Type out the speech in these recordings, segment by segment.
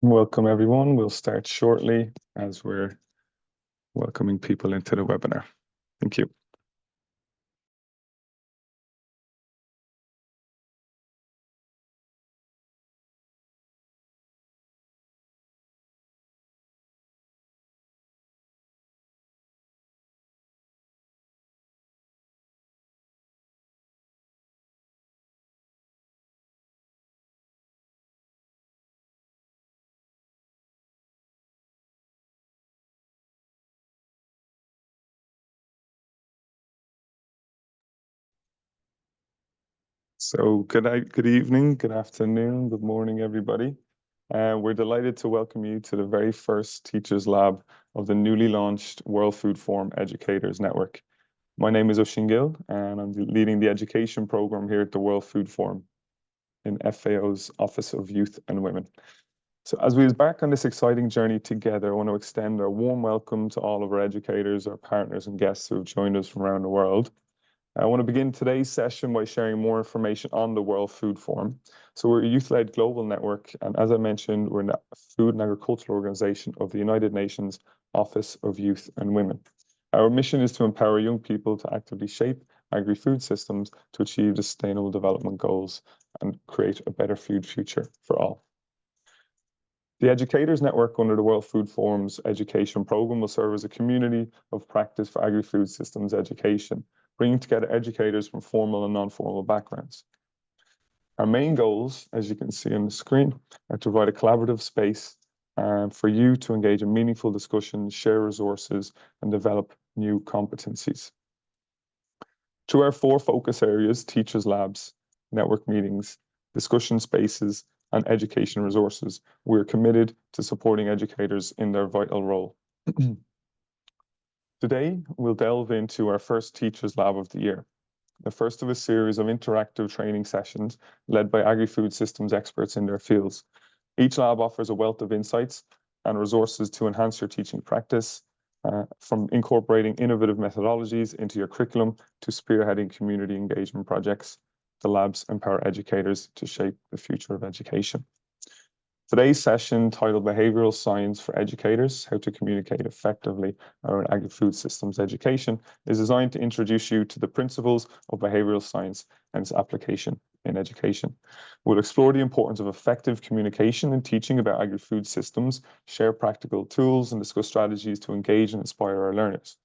Welcome, everyone. We'll start shortly as we're welcoming people into the webinar. Thank you. So good evening, good afternoon, good morning, everybody. We're delighted to welcome you to the very first Teachers Lab of the newly launched World Food Forum Educators Network. My name is Oisín Gill, and I'm leading the education program here at the World Food Forum in FAO's Office of Youth and Women. So as we embark on this exciting journey together, I want to extend a warm welcome to all of our educators, our partners and guests who have joined us from around the world. I want to begin today's session by sharing more information on the World Food Forum. So we're a youth-led global network, and as I mentioned, we're a food and agricultural organization of the United Nations Office of Youth and Women. Our mission is to empower young people to actively shape agri-food systems to achieve the Sustainable Development Goals and create a better food future for all. The Educators Network under the World Food Forum's education program will serve as a community of practice for agri-food systems education, bringing together educators from formal and non-formal backgrounds. Our main goals, as you can see on the screen, are to provide a collaborative space for you to engage in meaningful discussions, share resources, and develop new competencies. To our 4 focus areas, teachers' labs, network meetings, discussion spaces, and education resources, we're committed to supporting educators in their vital role. Today, we'll delve into our first Teachers Lab of the year, the first of a series of interactive training sessions led by agri-food systems experts in their fields. Each lab offers a wealth of insights and resources to enhance your teaching practice, from incorporating innovative methodologies into your curriculum to spearheading community engagement projects. The labs empower educators to shape the future of education. Today's session, titled Behavioral Science for Educators, How to Communicate Effectively Around Agri-Food Systems Education, is designed to introduce you to the principles of behavioral science and its application in education. We'll explore the importance of effective communication and teaching about agri-food systems, share practical tools, and discuss strategies to engage and inspire our learners.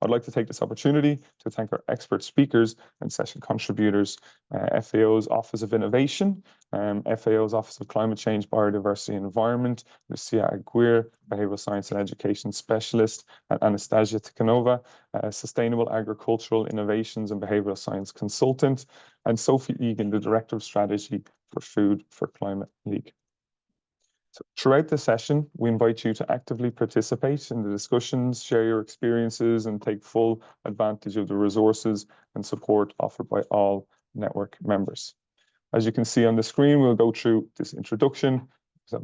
I'd like to take this opportunity to thank our expert speakers and session contributors, FAO's Office of Innovation, FAO's Office of Climate Change, Biodiversity and Environment, Lucia Aguirre, Behavioral Science and Education Specialist, and Anastasia Tikhanova, Sustainable Agricultural Innovations and Behavioral Science Consultant, and Sophie Egan, the Director of Strategy for Food for Climate League. So throughout the session, we invite you to actively participate in the discussions, share your experiences, and take full advantage of the resources and support offered by all network members. As you can see on the screen, we'll go through this introduction,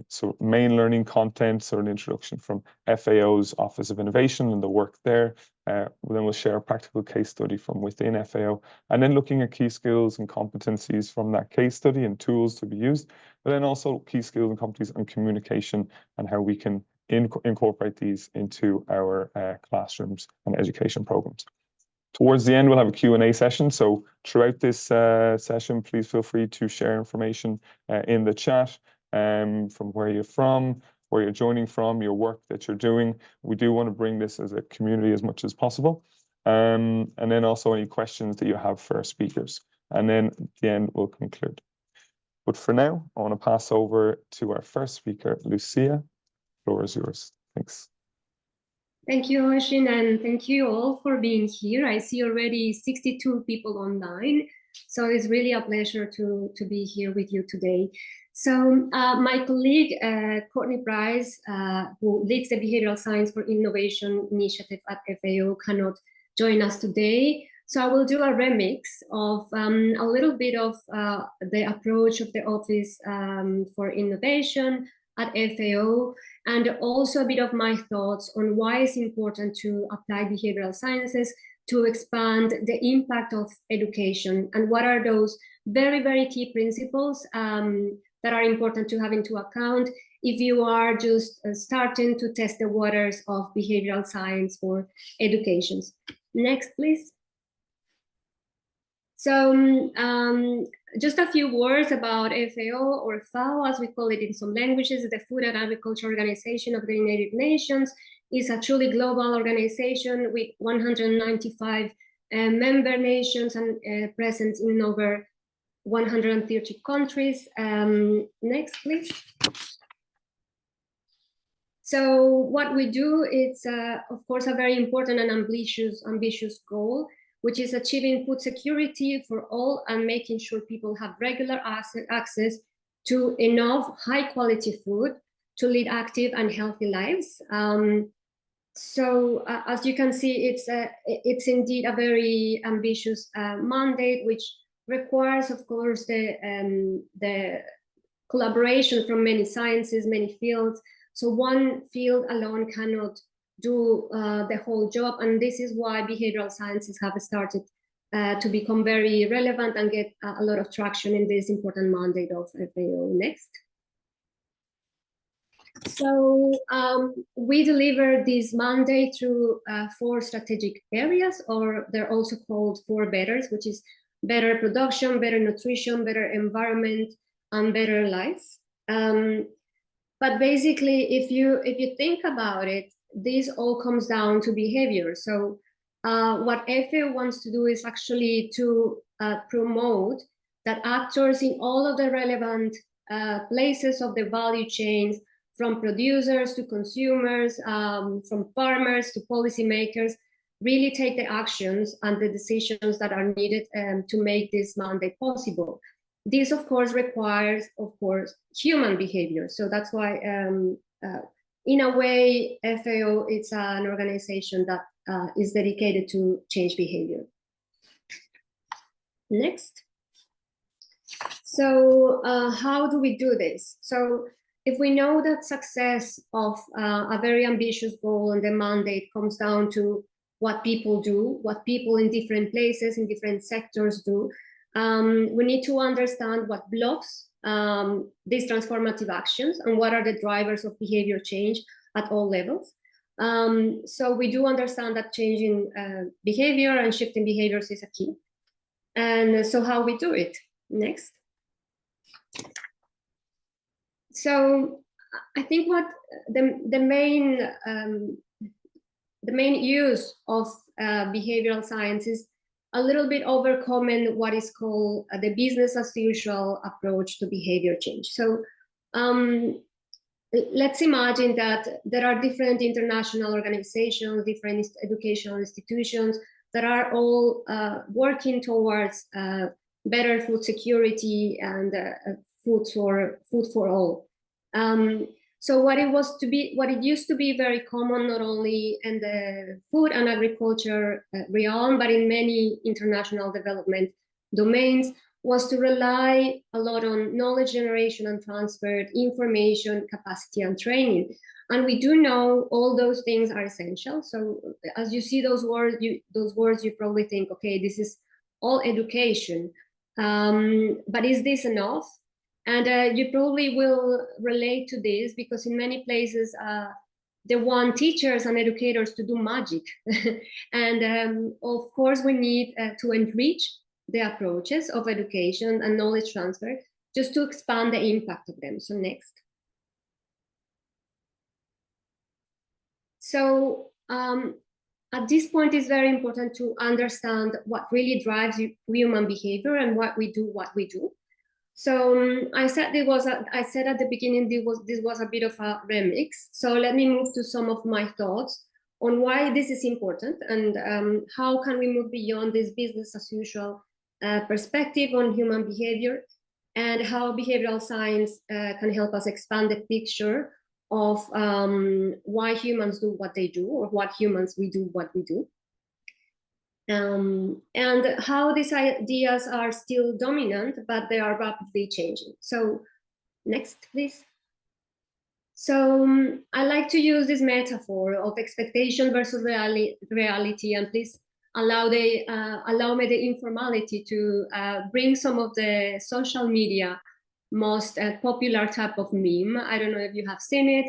so main learning content, so an introduction from FAO's Office of Innovation and the work there. Then we'll share a practical case study from within FAO, and then looking at key skills and competencies from that case study and tools to be used, but then also key skills and competencies on communication and how we can incorporate these into our classrooms and education programs. Towards the end, we'll have a Q&A session. So throughout this session, please feel free to share information in the chat from where you're from, where you're joining from, your work that you're doing. We do want to bring this as a community as much as possible. And then also any questions that you have for our speakers. And then at the end, we'll conclude. But for now, I want to pass over to our first speaker, Lucia. The floor is yours. Thanks. Thank you, Oisín, and thank you all for being here. I see already 62 people online, so it's really a pleasure to be here with you today. So my colleague, Courtney Price, who leads the Behavioral Science for Innovation initiative at FAO, cannot join us today. So I will do a remix of a little bit of the approach of the Office for Innovation at FAO, and also a bit of my thoughts on why it's important to apply behavioral sciences to expand the impact of education, and what are those very, very key principles that are important to have into account if you are just starting to test the waters of behavioral science or educations. Next, please. So just a few words about FAO, or FAO, as we call it in some languages. The Food and Agriculture Organization of the United Nations is a truly global organization with 195 member nations and present in over 130 countries. Next, please. So what we do, it's of course a very important and ambitious goal, which is achieving food security for all and making sure people have regular access to enough high quality food to lead active and healthy lives. So as you can see, it's indeed a very ambitious mandate, which requires, of course, the collaboration from many sciences, many fields. So one field alone cannot do the whole job, and this is why behavioral sciences have started to become very relevant and get a lot of traction in this important mandate of FAO. Next. So we deliver this mandate through 4 strategic areas, or they're also called 4 betters, which is better production, better nutrition, better environment, and better lives. But basically, if you think about it, this all comes down to behavior. So what FAO wants to do is actually to promote that actors in all of the relevant places of the value chains, from producers to consumers, from farmers to policymakers, really take the actions and the decisions that are needed to make this mandate possible. This, of course, requires, human behavior. So that's why, in a way, FAO is an organization that is dedicated to change behavior. Next. So how do we do this? So if we know that success of a very ambitious goal and the mandate comes down to what people do, what people in different places, in different sectors do, we need to understand what blocks these transformative actions and what are the drivers of behavior change at all levels. So we do understand that changing behavior and shifting behaviors is a key. And so how we do it? Next. So I think what the main use of behavioral science is a little bit overcoming what is called the business as usual approach to behavior change. So let's imagine that there are different international organizations, different educational institutions that are all working towards better food security and food for all. So what it used to be very common, not only in the food and agriculture realm, but in many international development domains, was to rely a lot on knowledge generation and transfer, information, capacity, and training. And we do know all those things are essential. So as you see those words, you probably think, okay, this is all education. But is this enough? And you probably will relate to this because in many places, they want teachers and educators to do magic. And of course, we need to enrich the approaches of education and knowledge transfer just to expand the impact of them. So next. So at this point, it's very important to understand what really drives human behavior and what we do. So I said at the beginning this was a bit of a remix. So let me move to some of my thoughts on why this is important and how can we move beyond this business as usual perspective on human behavior, and how behavioral science can help us expand the picture of why humans do what they do, or what humans we do what we do. And how these ideas are still dominant, but they are rapidly changing. So next, please. So I like to use this metaphor of expectation versus reality, and please allow me the informality to bring some of the social media most popular type of meme. I don't know if you have seen it.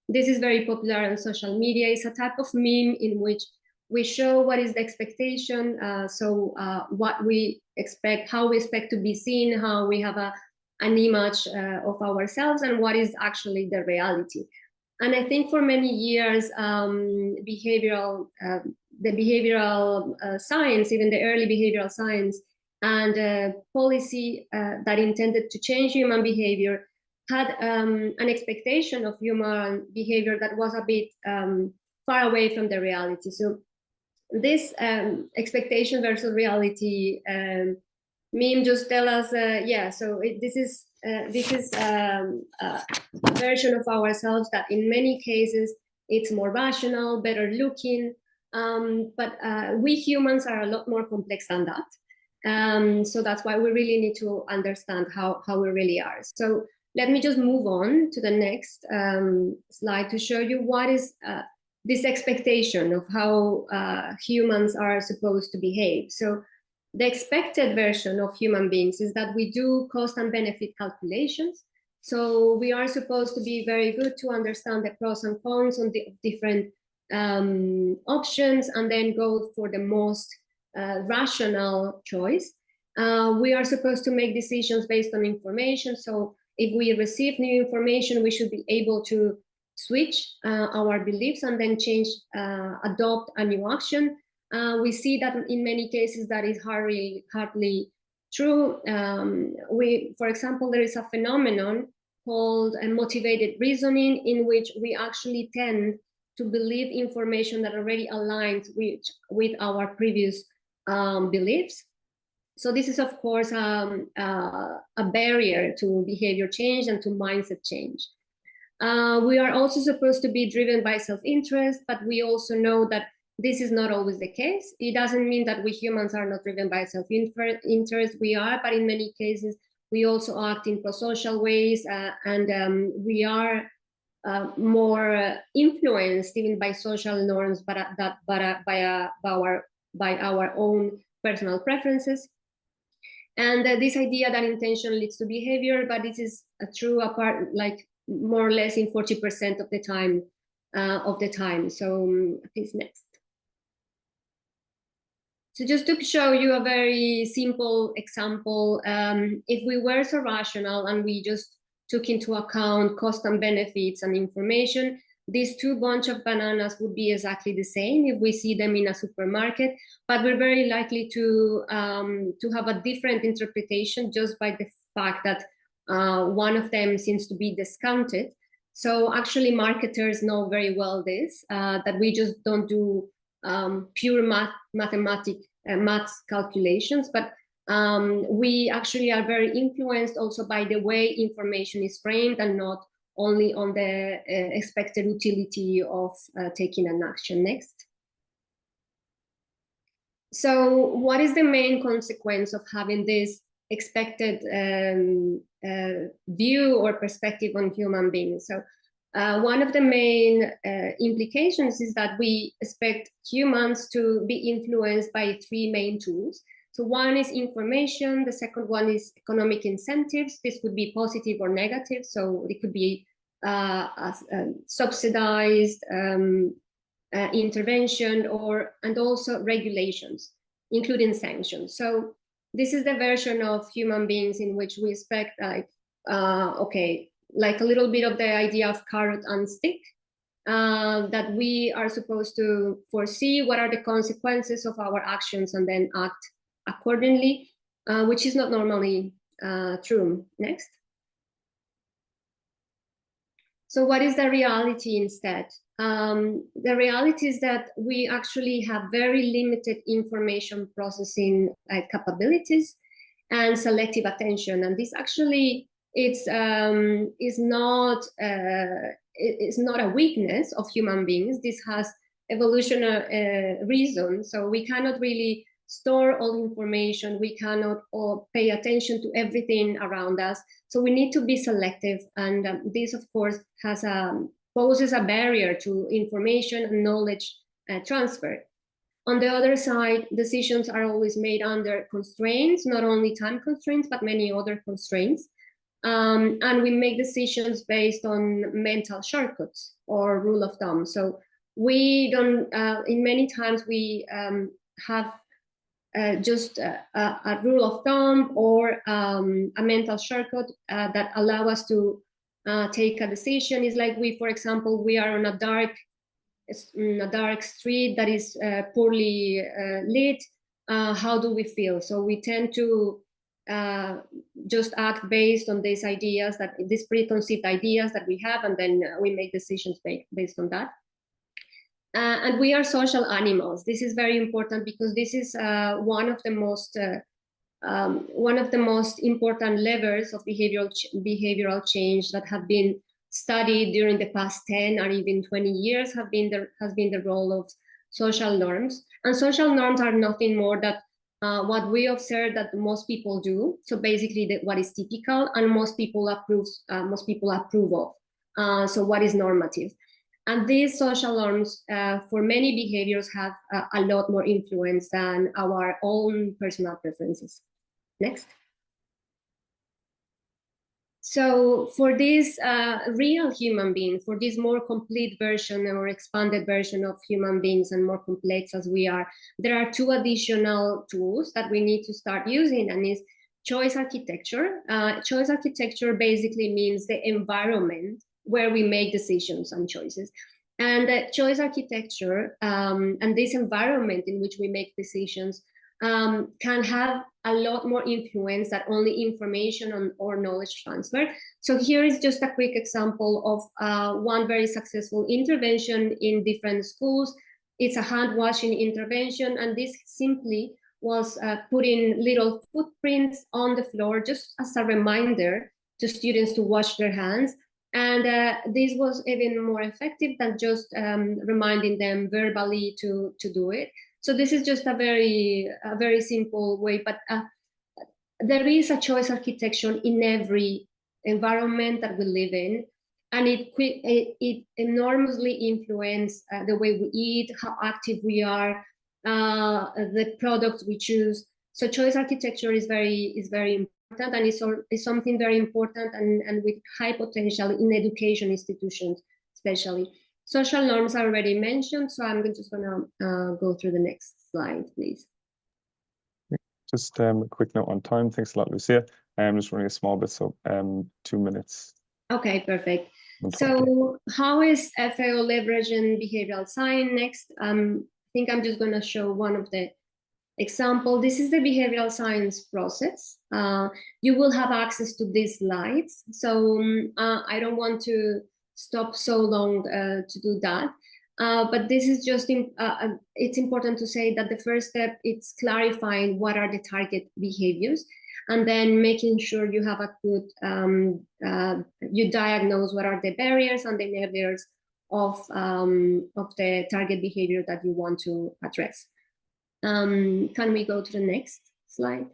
This is very popular on social media. It's a type of meme in which we show what is the expectation, what we expect, how we expect to be seen, how we have an image of ourselves, and what is actually the reality. And I think for many years, the behavioral science, even the early behavioral science, and policy that intended to change human behavior had an expectation of human behavior that was a bit far away from the reality. So this expectation versus reality meme just tell us, this is a version of ourselves that in many cases it's more rational, better looking, but we humans are a lot more complex than that. So that's why we really need to understand how we really are. So let me just move on to the next slide to show you what is this expectation of how humans are supposed to behave. So the expected version of human beings is that we do cost and benefit calculations. So we are supposed to be very good to understand the pros and cons on the different options and then go for the most rational choice. We are supposed to make decisions based on information. So if we receive new information, we should be able to switch our beliefs and then change, adopt a new action. We see that in many cases that is hardly true. For example, there is a phenomenon called motivated reasoning, in which we actually tend to believe information that already aligns with our previous beliefs. So this is, of course, a barrier to behavior change and to mindset change. We are also supposed to be driven by self-interest, but we also know that this is not always the case. It doesn't mean that we humans are not driven by self-interest. We are, but in many cases, we also act in pro-social ways, and we are more influenced even by social norms, but by our own personal preferences. And this idea that intention leads to behavior, but this is true apart, like more or less in 40% of the time. So please next. So just to show you a very simple example, if we were so rational and we just took into account cost and benefits and information, these two bunch of bananas would be exactly the same if we see them in a supermarket, but we're very likely to have a different interpretation just by the fact that one of them seems to be discounted. So actually marketers know very well this, that we just don't do pure maths calculations, but we actually are very influenced also by the way information is framed and not only on the expected utility of taking an action. Next. So what is the main consequence of having this expected view or perspective on human beings? So one of the main implications is that we expect humans to be influenced by three main tools. So one is information, the second one is economic incentives. This could be positive or negative. So it could be subsidized intervention and also regulations, including sanctions. So this is the version of human beings in which we expect like a little bit of the idea of carrot and stick, that we are supposed to foresee what are the consequences of our actions and then act accordingly, which is not normally true. Next. So what is the reality instead? The reality is that we actually have very limited information processing capabilities and selective attention, and this actually is not a weakness of human beings. This has evolutionary reasons. So we cannot really store all information. We cannot all pay attention to everything around us. So we need to be selective, and this, of course, poses a barrier to information and knowledge transfer. On the other side, decisions are always made under constraints, not only time constraints, but many other constraints. And we make decisions based on mental shortcuts or rule of thumb. So we don't, in many times we have just a rule of thumb or a mental shortcut that allow us to take a decision. It's like we, for example, we are on a dark street that is poorly lit. How do we feel? So we tend to just act based on these ideas, that these preconceived ideas that we have, and then we make decisions based on that. And we are social animals. This is very important because this is one of the most important levers of behavioral change that have been studied during the past 10 or even 20 years has been the role of social norms. And social norms are nothing more than what we observe that most people do. So basically what is typical and most people approve of. So what is normative. And these social norms for many behaviors have a lot more influence than our own personal preferences. Next. So for this real human being, for this more complete version or expanded version of human beings and more complex as we are, there are two additional tools that we need to start using, and is choice architecture. Choice architecture basically means the environment where we make decisions and choices. And choice architecture and this environment in which we make decisions can have a lot more influence than only information or knowledge transfer. So here is just a quick example of one very successful intervention in different schools. It's a hand washing intervention, and this simply was putting little footprints on the floor just as a reminder to students to wash their hands. And this was even more effective than just reminding them verbally to do it. So this is just a very simple way, but there is a choice architecture in every environment that we live in, and it enormously influences the way we eat, how active we are, the products we choose. So choice architecture is very important, and is something very important and with high potential in education institutions, especially. Social norms are already mentioned, so I'm just going to go through the next slide, please. Just a quick note on time. Thanks a lot, Lucia. I'm just running a small bit, so 2 minutes. Okay, perfect. So how is FAO leveraging behavioral science next? I think I'm just going to show one of the examples. This is the behavioral science process. You will have access to these slides, so I don't want to stop so long to do that. But this is just, it's important to say that the first step is clarifying what are the target behaviors, and then making sure you have a good, you diagnose what are the barriers and the enablers of the target behavior that you want to address. Can we go to the next slide?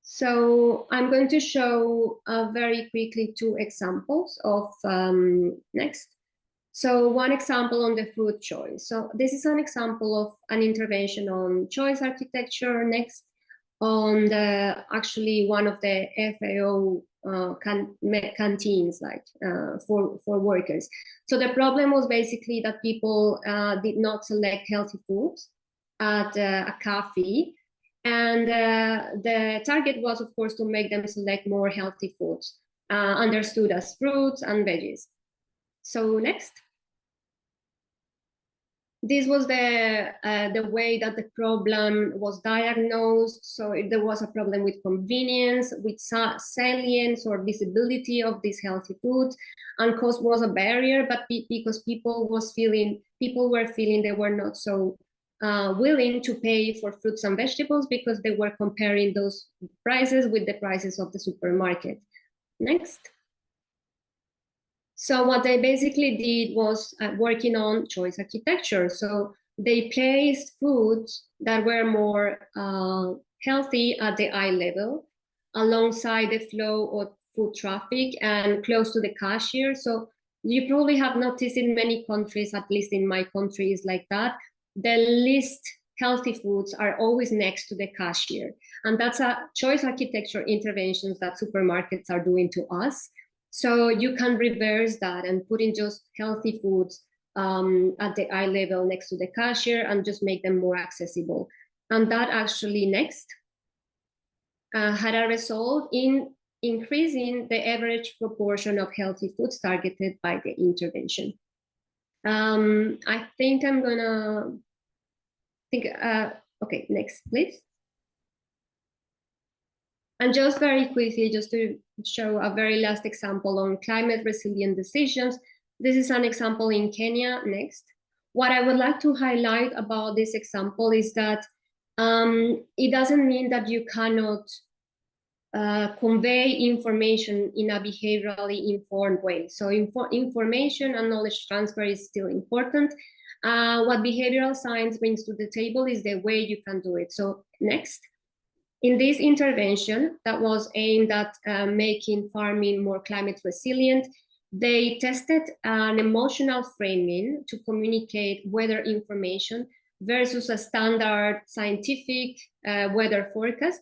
So I'm going to show very quickly 2 examples of next. So one example on the food choice. So this is an example of an intervention on choice architecture. Next, on the actually one of the FAO canteens, like for workers. So the problem was basically that people did not select healthy foods at a cafe. And the target was, of course, to make them select more healthy foods, understood as fruits and veggies. So next. This was the way that the problem was diagnosed. So there was a problem with convenience, with salience or visibility of these healthy foods, and cost was a barrier. But because people were feeling they were not so willing to pay for fruits and vegetables because they were comparing those prices with the prices of the supermarket. Next. So what they basically did was working on choice architecture. So they placed foods that were more healthy at the eye level, alongside the flow of food traffic and close to the cashier. So you probably have noticed in many countries, at least in my country, is like that. The least healthy foods are always next to the cashier. And that's a choice architecture interventions that supermarkets are doing to us. So you can reverse that and put in just healthy foods at the eye level next to the cashier and just make them more accessible. And that actually next had a result in increasing the average proportion of healthy foods targeted by the intervention. I think I'm gonna okay, next, please. And just very quickly, just to show a very last example on climate resilient decisions. This is an example in Kenya, next. What I would like to highlight about this example is that it doesn't mean that you cannot convey information in a behaviorally informed way. So information and knowledge transfer is still important. What behavioral science brings to the table is the way you can do it. So next. In this intervention that was aimed at making farming more climate resilient, they tested an emotional framing to communicate weather information versus a standard scientific weather forecast.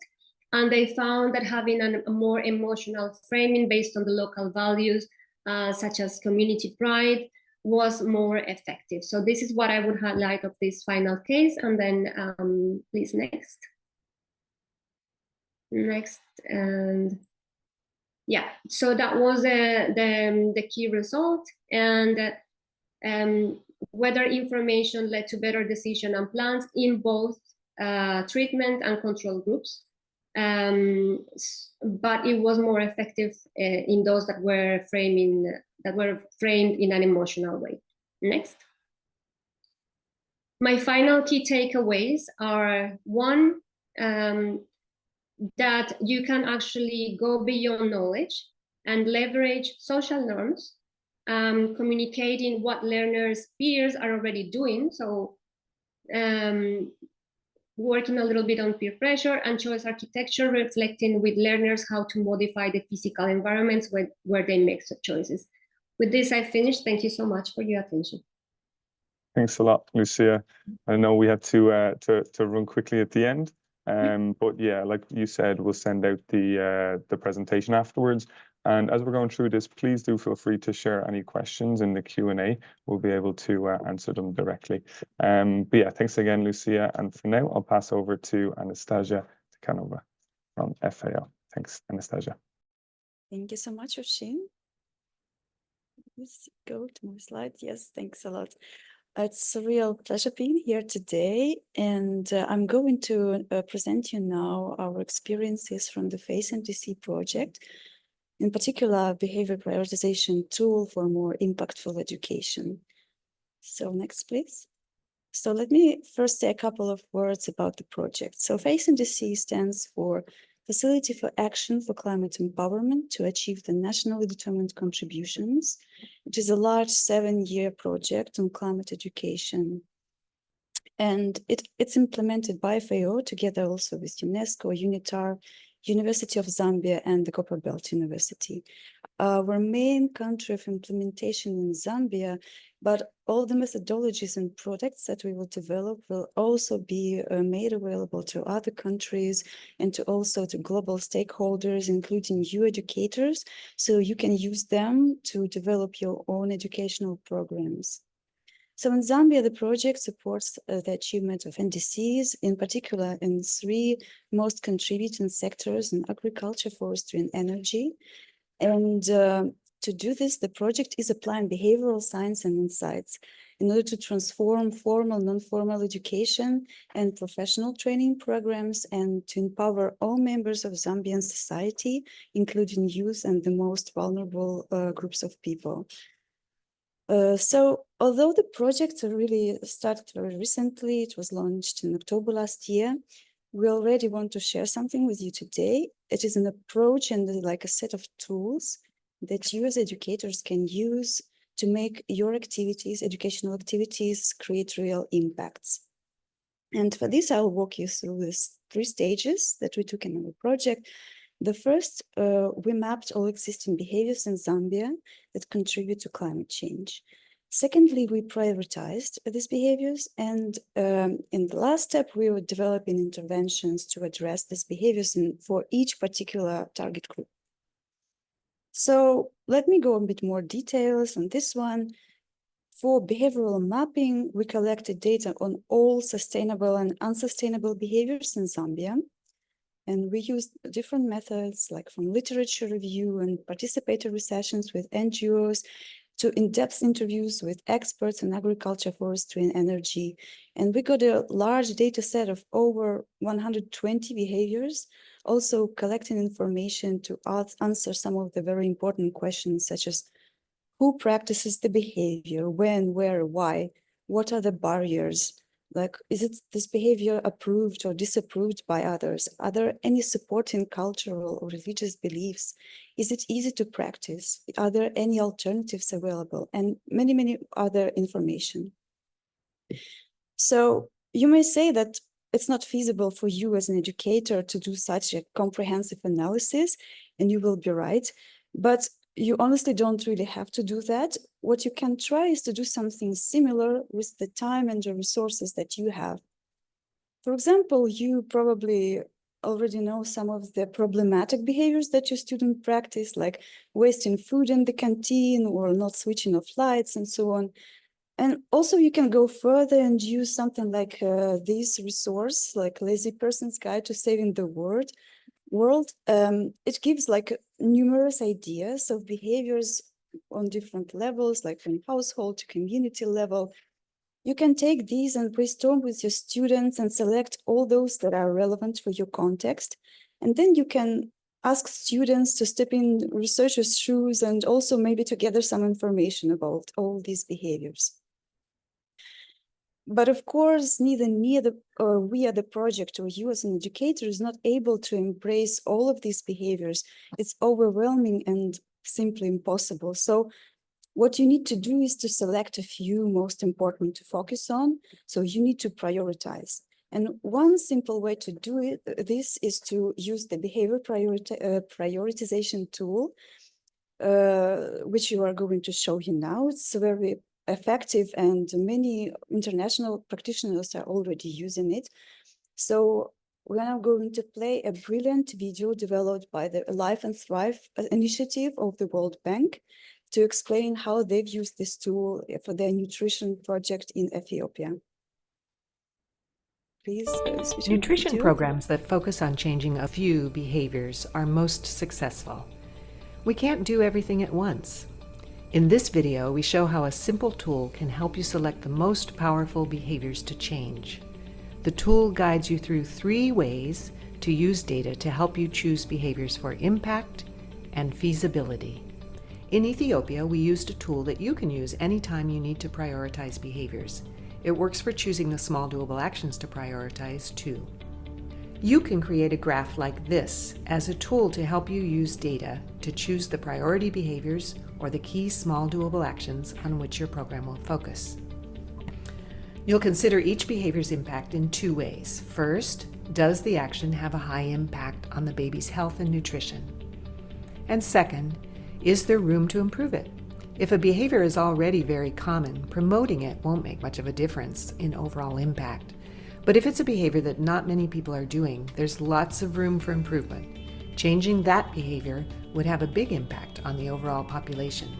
And they found that having a more emotional framing based on the local values, such as community pride, was more effective. So this is what I would highlight of this final case. And then please next. Next, and yeah, so that was the key result, and weather information led to better decision and plans in both treatment and control groups, but it was more effective in those that were framed in an emotional way. Next. My final key takeaways are one, that you can actually go beyond knowledge and leverage social norms, communicating what learners' peers are already doing. So working a little bit on peer pressure and choice architecture, reflecting with learners how to modify the physical environments where they make such choices. With this, I finished. Thank you so much for your attention. Thanks a lot, Lucia. I know we have to run quickly at the end. But yeah, like you said, we'll send out the presentation afterwards. And as we're going through this, please do feel free to share any questions in the Q&A. We'll be able to answer them directly. But yeah, thanks again, Lucia. And for now, I'll pass over to Anastasia Tikhanova from FAO. Thanks, Anastasia. Thank you so much, Oshin. Let's go to my slides. Yes, thanks a lot. It's a real pleasure being here today, and I'm going to present you now our experiences from the FACE NDC project, in particular, behavior prioritization tool for more impactful education. So next, please. So let me first say a couple of words about the project. So FACE NDC stands for Facility for Action for Climate Empowerment to Achieve the Nationally Determined Contributions. It is a large 7-year project on climate education. And it's implemented by FAO together also with UNESCO, UNITAR, University of Zambia, and the Copperbelt University. Our main country of implementation in Zambia, but all the methodologies and products that we will develop will also be made available to other countries and to also to global stakeholders, including you educators, so you can use them to develop your own educational programs. So in Zambia, the project supports the achievement of NDCs, in particular in 3 most contributing sectors in agriculture, forestry, and energy. And to do this, the project is applying behavioral science and insights in order to transform formal, non-formal education and professional training programs and to empower all members of Zambian society, including youth and the most vulnerable groups of people. So although the project really started very recently, it was launched in October last year, we already want to share something with you today. It is an approach and like a set of tools that you as educators can use to make your activities, educational activities, create real impacts. And for this, I'll walk you through these 3 stages that we took in our project. The first, we mapped all existing behaviors in Zambia that contribute to climate change. Secondly, we prioritized these behaviors, and in the last step, we were developing interventions to address these behaviors for each particular target group. So let me go a bit more details on this one. For behavioral mapping, we collected data on all sustainable and unsustainable behaviors in Zambia. And we used different methods, like from literature review and participatory sessions with NGOs to in-depth interviews with experts in agriculture, forestry, and energy. And we got a large data set of over 120 behaviors, also collecting information to answer some of the very important questions, such as who practices the behavior, when, where, why, what are the barriers, like, is it this behavior approved or disapproved by others? Are there any supporting cultural or religious beliefs? Is it easy to practice? Are there any alternatives available? And many, many other information. So you may say that it's not feasible for you as an educator to do such a comprehensive analysis, and you will be right. But you honestly don't really have to do that. What you can try is to do something similar with the time and the resources that you have. For example, you probably already know some of the problematic behaviors that your students practice, like wasting food in the canteen or not switching off lights and so on. And also you can go further and use something like this resource, like Lazy Person's Guide to Saving the World. It gives like numerous ideas of behaviors on different levels, like from household to community level. You can take these and brainstorm with your students and select all those that are relevant for your context. And then you can ask students to step in researchers' shoes and also maybe to gather some information about all these behaviors. But of course, neither we at the project or you as an educator is not able to embrace all of these behaviors. It's overwhelming and simply impossible. So what you need to do is to select a few most important to focus on. So you need to prioritize. And one simple way to do this is to use the behavior prioritization tool, which you are going to show you now. It's very effective and many international practitioners are already using it. So we're now going to play a brilliant video developed by the Life and Thrive initiative of the World Bank to explain how they've used this tool for their nutrition project in Ethiopia. Please switch Nutrition video. programs that focus on changing a few behaviors are most successful. We can't do everything at once. In this video, we show how a simple tool can help you select the most powerful behaviors to change. The tool guides you through 3 ways to use data to help you choose behaviors for impact and feasibility. In Ethiopia, we used a tool that you can use anytime you need to prioritize behaviors. It works for choosing the small doable actions to prioritize too. You can create a graph like this as a tool to help you use data to choose the priority behaviors or the key small doable actions on which your program will focus. You'll consider each behavior's impact in 2 ways. First, does the action have a high impact on the baby's health and nutrition? And second, is there room to improve it? If a behavior is already very common, promoting it won't make much of a difference in overall impact. But if it's a behavior that not many people are doing, there's lots of room for improvement. Changing that behavior would have a big impact on the overall population.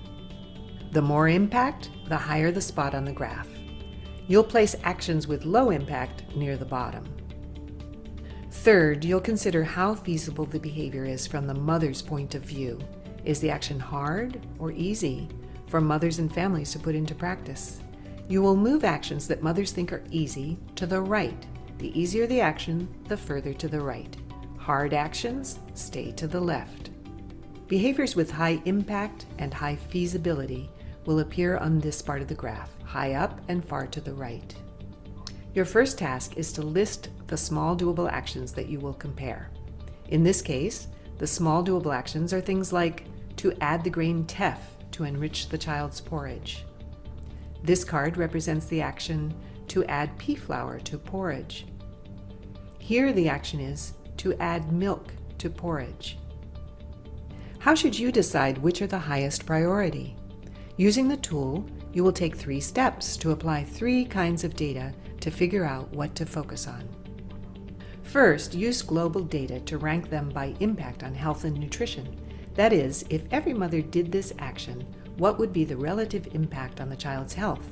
The more impact, the higher the spot on the graph. You'll place actions with low impact near the bottom. Third, you'll consider how feasible the behavior is from the mother's point of view. Is the action hard or easy for mothers and families to put into practice? You will move actions that mothers think are easy to the right. The easier the action, the further to the right. Hard actions stay to the left. Behaviors with high impact and high feasibility will appear on this part of the graph, high up and far to the right. Your first task is to list the small doable actions that you will compare. In this case, the small doable actions are things like to add the grain teff to enrich the child's porridge. This card represents the action to add pea flour to porridge. Here the action is to add milk to porridge. How should you decide which are the highest priority? Using the tool, You will take 3 steps to apply 3 kinds of data to figure out what to focus on. First, use global data to rank them by impact on health and nutrition. That is, if every mother did this action, what would be the relative impact on the child's health?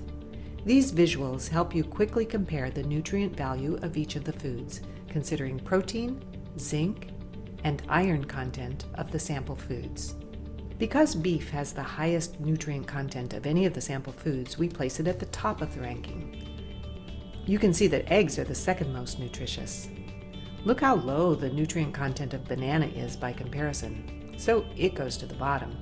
These visuals help you quickly compare the nutrient value of each of the foods, considering protein, zinc, and iron content of the sample foods. Because beef has the highest nutrient content of any of the sample foods, we place it at the top of the ranking. You can see that eggs are the second most nutritious. Look how low the nutrient content of banana is by comparison, so it goes to the bottom.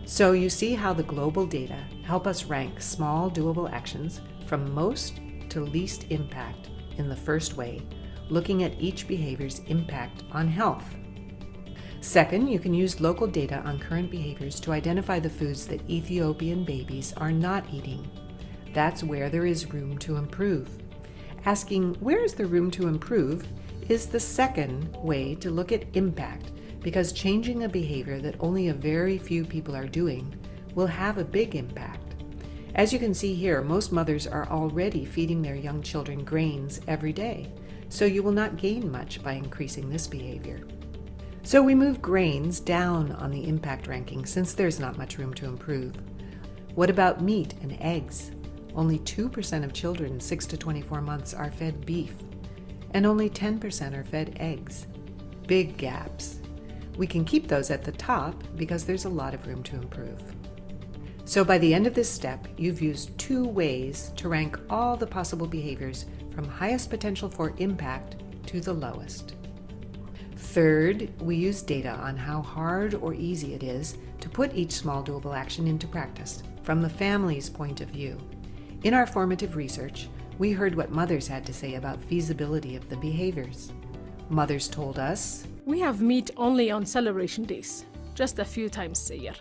So you see how the global data help us rank small doable actions from most to least impact in the first way, looking at each behavior's impact on health. Second, you can use local data on current behaviors to identify the foods that Ethiopian babies are not eating. That's where there is room to improve. Asking, where is there room to improve, is the second way to look at impact, because changing a behavior that only a very few people are doing will have a big impact. As you can see here, most mothers are already feeding their young children grains every day, so you will not gain much by increasing this behavior. So we move grains down on the impact ranking since there's not much room to improve. What about meat and eggs? Only 2% of children 6 to 24 months are fed beef, and only 10% are fed eggs. Big gaps. We can keep those at the top because there's a lot of room to improve. So by the end of this step, you've used 2 ways to rank all the possible behaviors from highest potential for impact to the lowest. Third, we use data on how hard or easy it is to put each small doable action into practice from the family's point of view. In our formative research, we heard what mothers had to say about feasibility of the behaviors. Mothers told us, "We have meat only on celebration days, just a few times a year."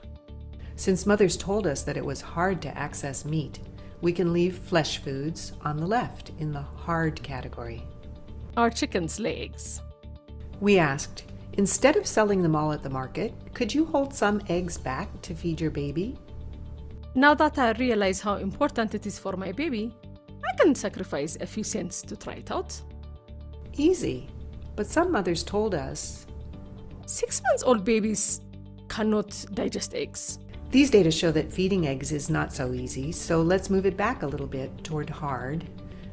Since mothers told us that it was hard to access meat, we can leave flesh foods on the left in the hard category. Our chickens lay eggs. We asked, instead of selling them all at the market, could you hold some eggs back to feed your baby? Now that I realize how important it is for my baby, I can sacrifice a few cents to try it out. Easy. But some mothers told us 6-month-old babies cannot digest eggs. these data show that feeding eggs is not so easy, so let's move it back a little bit toward hard.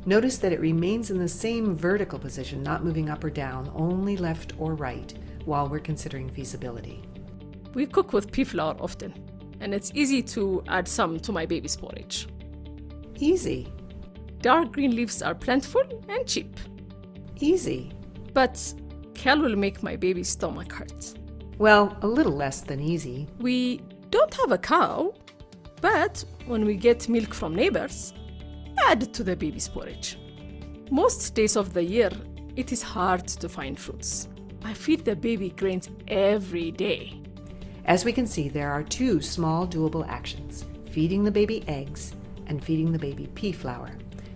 Notice that it remains in the same vertical position, not moving up or down, only left or right, while we're considering feasibility. We cook with pea flour often, and it's easy to add some to my baby's porridge. Easy. Dark green leaves are plentiful and cheap. Easy. But kale will make my baby's stomach hurt. Well, a little less than easy. We don't have a cow, but when we get milk from neighbors, add it to the baby's porridge. Most days of the year, it is hard to find fruits. I feed the baby grains every day. As we can see, there are 2 small doable actions, feeding the baby eggs and feeding the baby pea flour,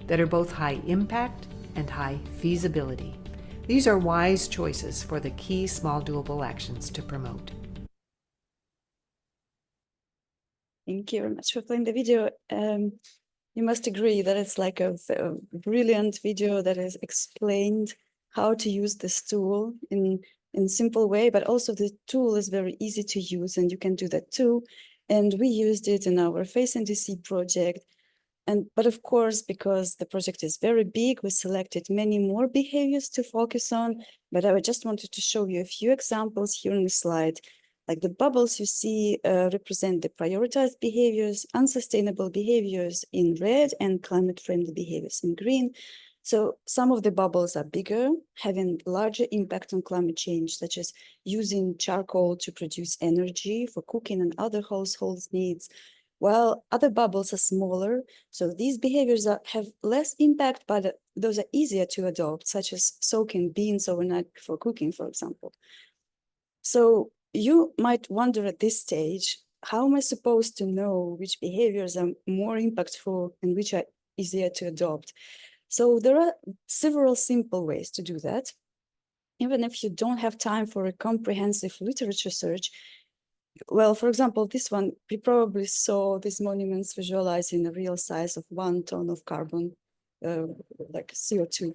that are both high impact and high feasibility. These are wise choices for the key small doable actions to promote. Thank you very much for playing the video. You must agree that it's like a brilliant video that has explained how to use this tool in simple way, but also the tool is very easy to use and you can do that too. And we used it in our Face NDC project. But of course, because the project is very big, we selected many more behaviors to focus on. But I just wanted to show you a few examples here on the slide. Like the bubbles you see represent the prioritized behaviors, unsustainable behaviors in red, and climate-friendly behaviors in green. So some of the bubbles are bigger, having larger impact on climate change, such as using charcoal to produce energy for cooking and other household needs, while other bubbles are smaller. So these behaviors have less impact, but those are easier to adopt, such as soaking beans overnight before cooking, for example. So you might wonder at this stage, how am I supposed to know which behaviors are more impactful and which are easier to adopt? So there are several simple ways to do that. Even if you don't have time for a comprehensive literature search, Well, for example, this one, we probably saw these monuments visualizing a real size of 1 ton of carbon, like CO2.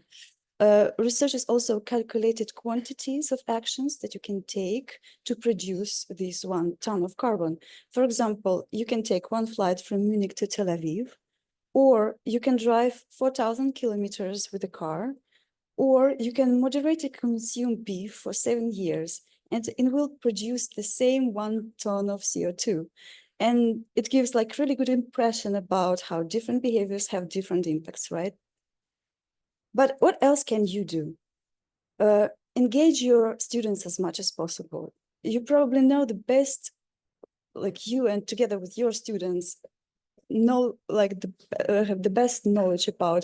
Researchers also calculated quantities of actions that you can take to produce this 1 ton of carbon. For example, you can take one flight from Munich to Tel Aviv, or you can drive 4,000 kilometers with a car, or you can moderately consume beef for 7 years, and it will produce the same 1 ton of CO2. And it gives like really good impression about how different behaviors have different impacts, right? But what else can you do? Engage your students as much as possible. You probably know the best, like you and together with your students, know like have the best knowledge about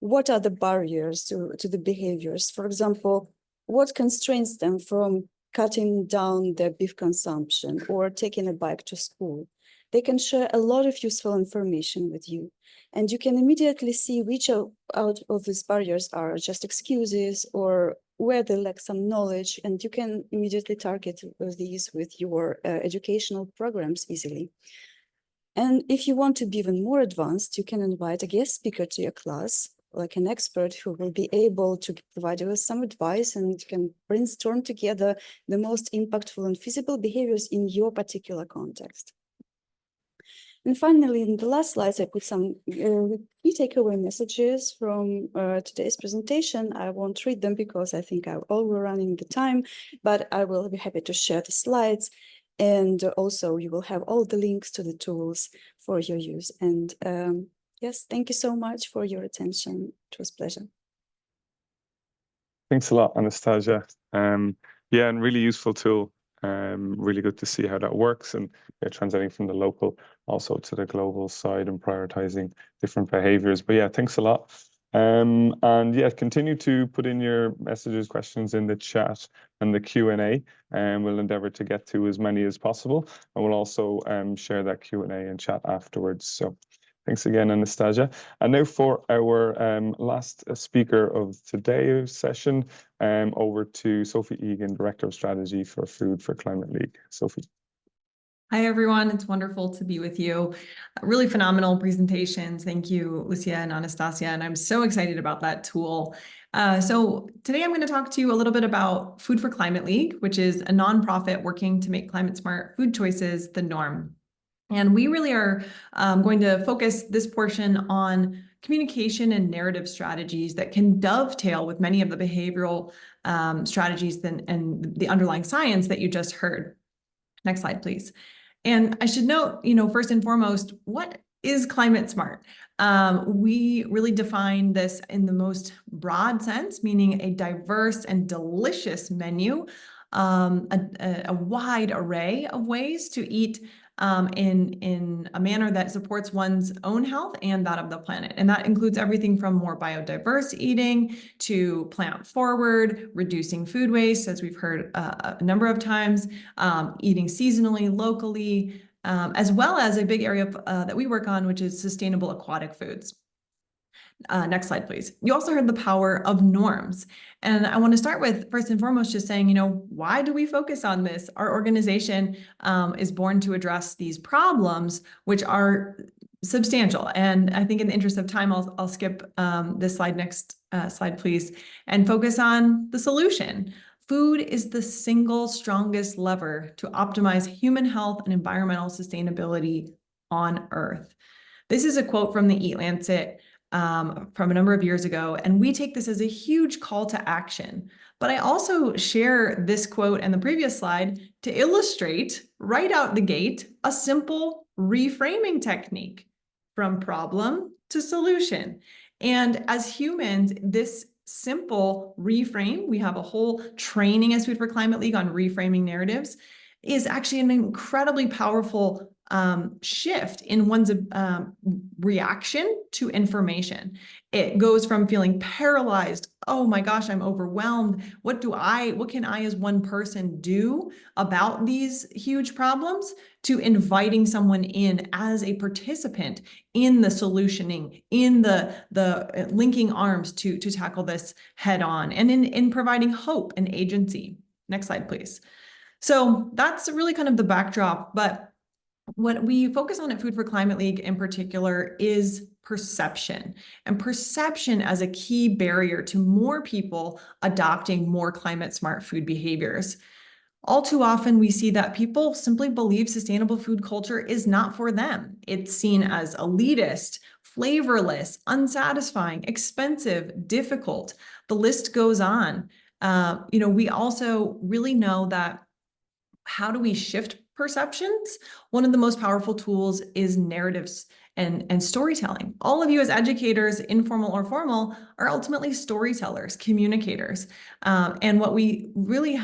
what are the barriers to the behaviors. For example, what constrains them from cutting down their beef consumption or taking a bike to school? They can share a lot of useful information with you, and you can immediately see which out of these barriers are just excuses or where they lack some knowledge, and you can immediately target these with your educational programs easily. And if you want to be even more advanced, you can invite a guest speaker to your class, like an expert who will be able to provide you with some advice, and you can brainstorm together the most impactful and feasible behaviors in your particular context. And finally, in the last slides, I put some key takeaway messages from today's presentation. I won't read them because I think I'm overrunning the time, but I will be happy to share the slides. And also you will have all the links to the tools for your use. And yes, thank you so much for your attention. It was a pleasure. Thanks a lot, Anastasia. Yeah, and really useful tool. Really good to see how that works, and translating from the local also to the global side and prioritizing different behaviors. But yeah, thanks a lot. And yeah, continue to put in your messages, questions in the chat and the Q&A, and we'll endeavor to get to as many as possible. And we'll also share that Q&A and chat afterwards. So thanks again, Anastasia. And now for our last speaker of today's session, over to Sophie Egan, Director of Strategy for Food for Climate League. Sophie. Hi, everyone. It's wonderful to be with you. Really phenomenal presentations. Thank you, Lucia and Anastasia. And I'm so excited about that tool. So today I'm going to talk to you a little bit about Food for Climate League, which is a nonprofit working to make climate smart food choices the norm. And we really are going to focus this portion on communication and narrative strategies that can dovetail with many of the behavioral strategies and the underlying science that you just heard. Next slide, please. And I should note, first and foremost, what is climate smart? We really define this in the most broad sense, meaning a diverse and delicious menu, a wide array of ways to eat in a manner that supports one's own health and that of the planet. And that includes everything from more biodiverse eating to plant forward, reducing food waste, as we've heard a number of times, eating seasonally, locally, as well as a big area that we work on, which is sustainable aquatic foods. Next slide, please. You also heard the power of norms. And I want to start with, first and foremost, just saying, why do we focus on this? Our organization is born to address these problems, which are substantial. And I think in the interest of time, I'll skip this slide. Next slide, please, and focus on the solution. Food is the single strongest lever to optimize human health and environmental sustainability on Earth. This is a quote from the Eat Lancet from a number of years ago, and we take this as a huge call to action. But I also share this quote and the previous slide to illustrate right out the gate a simple reframing technique from problem to solution. And as humans, this simple reframe, we have a whole training as Food for Climate League on reframing narratives, is actually an incredibly powerful shift in one's reaction to information. It goes from feeling paralyzed, oh my gosh, I'm overwhelmed. What can I as one person do about these huge problems, to inviting someone in as a participant in the solutioning, in the linking arms to tackle this head on, and in providing hope and agency. Next slide, please. So that's really kind of the backdrop, but what we focus on at Food for Climate League in particular is perception, and perception as a key barrier to more people adopting more climate smart food behaviors. All too often, we see that people simply believe sustainable food culture is not for them. It's seen as elitist, flavorless, unsatisfying, expensive, difficult. The list goes on. We also really know that how do we shift perceptions? One of the most powerful tools is narratives and storytelling. All of you as educators, informal or formal, are ultimately storytellers, communicators. And what we really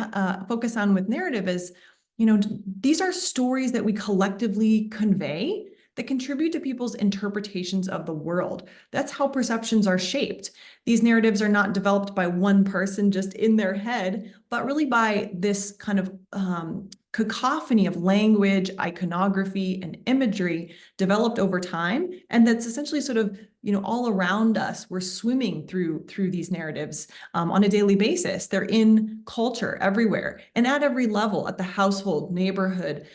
focus on with narrative is, these are stories that we collectively convey that contribute to people's interpretations of the world. That's how perceptions are shaped. These narratives are not developed by one person just in their head, but really by this kind of cacophony of language, iconography, and imagery developed over time. And that's essentially sort of, all around us. We're swimming through these narratives on a daily basis. They're in culture everywhere and at every level, at the household, neighborhood,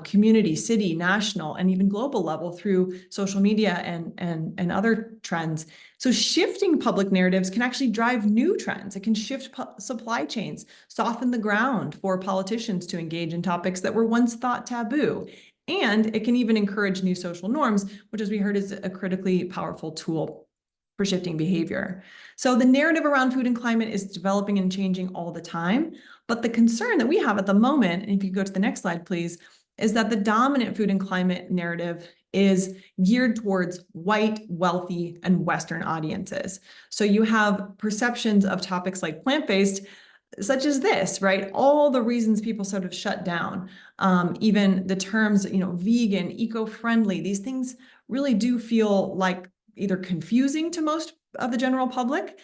community, city, national, and even global level through social media and other trends. So shifting public narratives can actually drive new trends. It can shift supply chains, soften the ground for politicians to engage in topics that were once thought taboo. And it can even encourage new social norms, which, as we heard, is a critically powerful tool for shifting behavior. So the narrative around food and climate is developing and changing all the time. But the concern that we have at the moment, and if you go to the next slide, please, is that the dominant food and climate narrative is geared towards white, wealthy, and Western audiences. So you have perceptions of topics like plant-based, such as this, right? All the reasons people sort of shut down, even the terms, vegan, eco-friendly, these things really do feel like either confusing to most of the general public,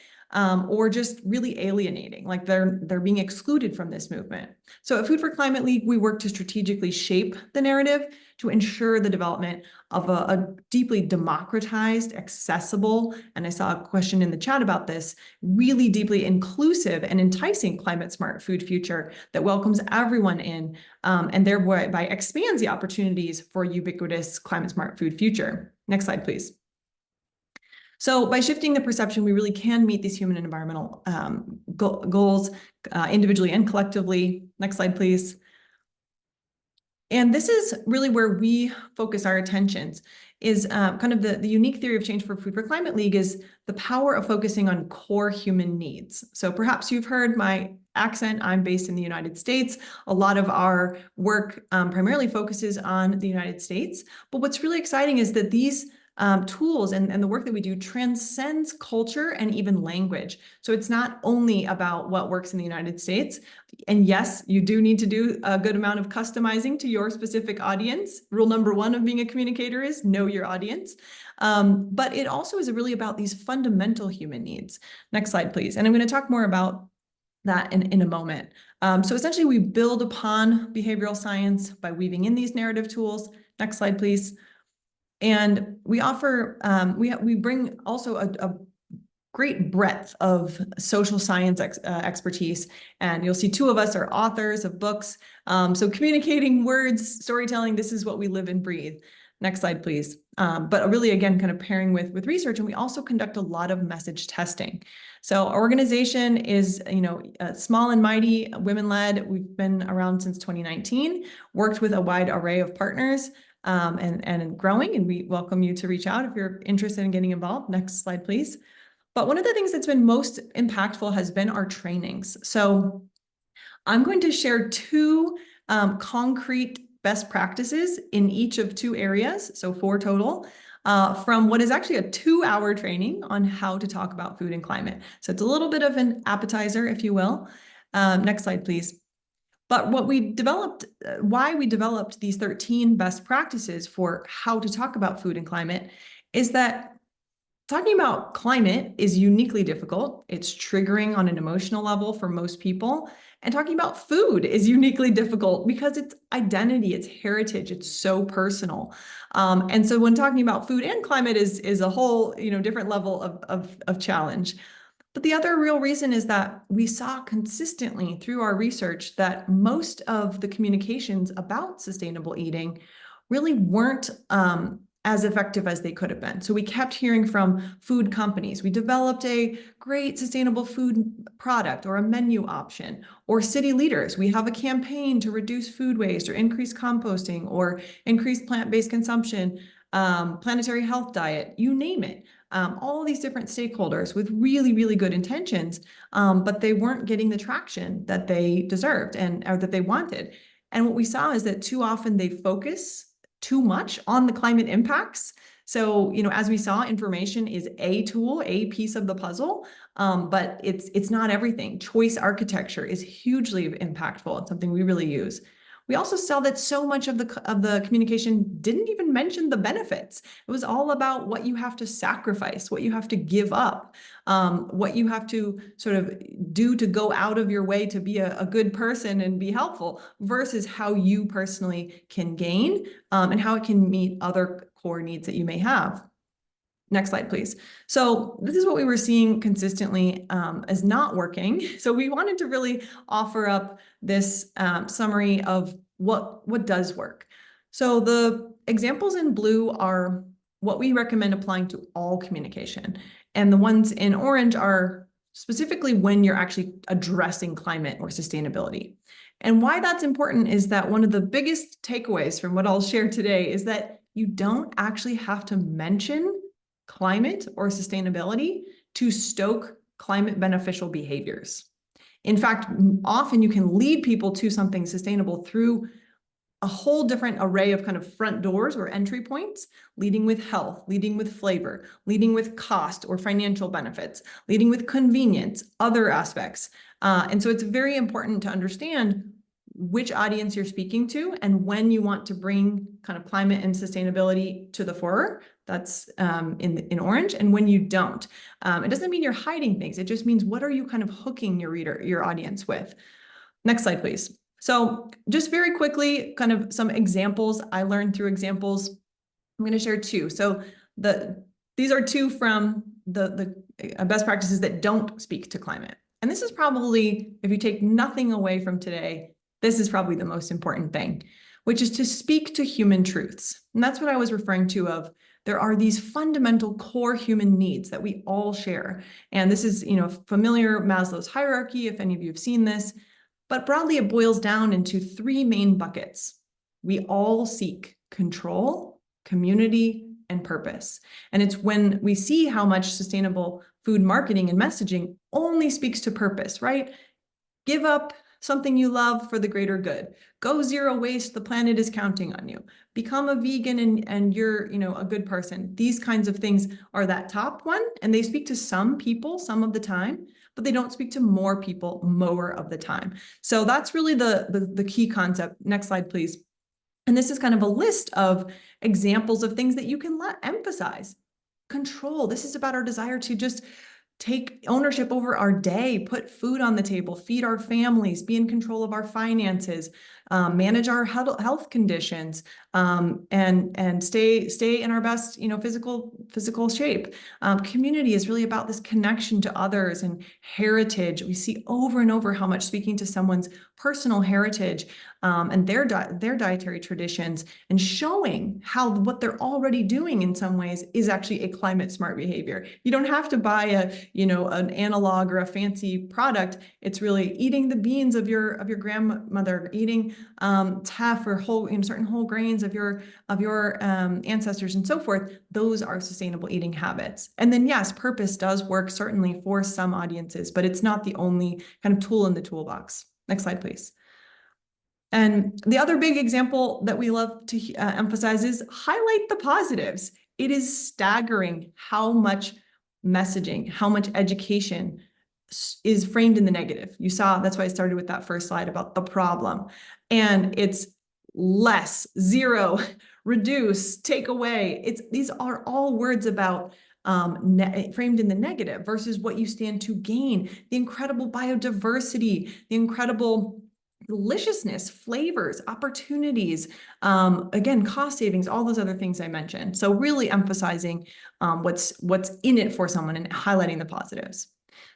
or just really alienating, like they're being excluded from this movement. So at Food for Climate League, we work to strategically shape the narrative to ensure the development of a deeply democratized, accessible, and I saw a question in the chat about this, really deeply inclusive and enticing climate smart food future that welcomes everyone in, and thereby expands the opportunities for ubiquitous climate smart food future. Next slide, please. So by shifting the perception, we really can meet these human and environmental goals individually and collectively. Next slide, please. And this is really where we focus our attentions, is kind of the unique theory of change for Food for Climate League is the power of focusing on core human needs. So perhaps you've heard my accent. I'm based in the United States. A lot of our work primarily focuses on the United States. But what's really exciting is that these tools and the work that we do transcends culture and even language. So it's not only about what works in the United States. And yes, you do need to do a good amount of customizing to your specific audience. Rule number one of being a communicator is know your audience. But it also is really about these fundamental human needs. Next slide, please. And I'm going to talk more about that in a moment. So essentially, we build upon behavioral science by weaving in these narrative tools. Next slide, please. And we offer, we bring also a great breadth of social science expertise. And you'll see two of us are authors of books. So communicating words, storytelling, this is what we live and breathe. Next slide, please. But really, again, kind of pairing with research. And we also conduct a lot of message testing. So our organization is, small and mighty, women-led. We've been around since 2019, worked with a wide array of partners. And growing, and we welcome you to reach out if you're interested in getting involved. Next slide, please. But one of the things that's been most impactful has been our trainings. So I'm going to share two concrete best practices in each of two areas, so 4 total, from what is actually a 2-hour training on how to talk about food and climate. So it's a little bit of an appetizer, if you will. Next slide, please. But what we developed, why we developed these 13 best practices for how to talk about food and climate is that talking about climate is uniquely difficult. It's triggering on an emotional level for most people. And talking about food is uniquely difficult because it's identity, it's heritage, it's so personal. And so when talking about food and climate is a whole different level of challenge. But the other real reason is that we saw consistently through our research that most of the communications about sustainable eating really weren't as effective as they could have been. So we kept hearing from food companies. We developed a great sustainable food product or a menu option, or city leaders. We have a campaign to reduce food waste or increase composting or increase plant-based consumption, planetary health diet, you name it. All these different stakeholders with really, really good intentions, but they weren't getting the traction that they deserved or that they wanted. And what we saw is that too often they focus too much on the climate impacts. So, as we saw, information is a tool, a piece of the puzzle, but it's not everything. Choice architecture is hugely impactful. It's something we really use. We also saw that so much of the communication didn't even mention the benefits. It was all about what you have to sacrifice, what you have to give up, what you have to sort of do to go out of your way to be a good person and be helpful, versus how you personally can gain and how it can meet other core needs that you may have. Next slide, please. So this is what we were seeing consistently as not working. So we wanted to really offer up this summary of what does work. So the examples in blue are what we recommend applying to all communication. And the ones in orange are specifically when you're actually addressing climate or sustainability. And why that's important is that one of the biggest takeaways from what I'll share today is that you don't actually have to mention climate or sustainability to stoke climate beneficial behaviors. In fact, often you can lead people to something sustainable through a whole different array of kind of front doors or entry points, leading with health, leading with flavor, leading with cost or financial benefits, leading with convenience, other aspects. And so it's very important to understand which audience you're speaking to and when you want to bring kind of climate and sustainability to the fore. That's in orange, and when you don't. It doesn't mean you're hiding things. It just means what are you kind of hooking your audience with? Next slide, please. So just very quickly, kind of some examples I learned through examples. I'm going to share two. So these are two from the best practices that don't speak to climate. And this is probably, if you take nothing away from today, this is probably the most important thing, which is to speak to human truths. And that's what I was referring to of there are these fundamental core human needs that we all share. And this is, familiar Maslow's hierarchy, if any of you have seen this, but broadly it boils down into three main buckets. We all seek control, community, and purpose. And it's when we see how much sustainable food marketing and messaging only speaks to purpose, right? Give up something you love for the greater good. Go zero waste, the planet is counting on you. Become a vegan and you're, a good person. These kinds of things are that top one, and they speak to some people some of the time, but they don't speak to more people more of the time. So that's really the key concept. Next slide, please. And this is kind of a list of examples of things that you can emphasize. Control. This is about our desire to just take ownership over our day, put food on the table, feed our families, be in control of our finances, manage our health conditions, and stay in our best, physical shape. Community is really about this connection to others and heritage. We see over and over how much speaking to someone's personal heritage and their dietary traditions and showing how what they're already doing in some ways is actually a climate smart behavior. You don't have to buy an analog or a fancy product. It's really eating the beans of your grandmother, eating teff or certain whole grains of your ancestors and so forth. Those are sustainable eating habits. And then yes, purpose does work certainly for some audiences, but it's not the only kind of tool in the toolbox. Next slide, please. And the other big example that we love to emphasize is highlight the positives. It is staggering how much messaging, how much education is framed in the negative. You saw, that's why I started with that first slide about the problem. And it's less, zero, reduce, take away. These are all words about framed in the negative versus what you stand to gain, the incredible biodiversity, the incredible deliciousness, flavors, opportunities, again, cost savings, all those other things I mentioned. So really emphasizing what's in it for someone and highlighting the positives.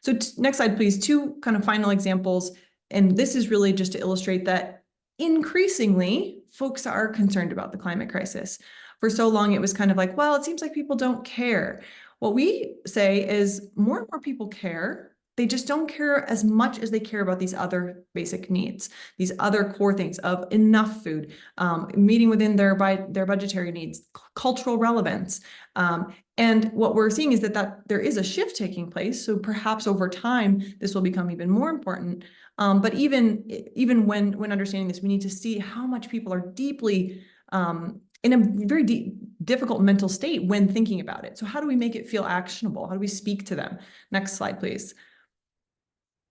So next slide, please. Two kind of final examples. And this is really just to illustrate that increasingly folks are concerned about the climate crisis. For so long, it was kind of like, well, it seems like people don't care. What we say is more and more people care. They just don't care as much as they care about these other basic needs, these other core things of enough food, meeting within their budgetary needs, cultural relevance. And what we're seeing is that there is a shift taking place. So perhaps over time, this will become even more important. But even when understanding this, we need to see how much people are deeply in a very difficult mental state when thinking about it. So how do we make it feel actionable? How do we speak to them? Next slide, please.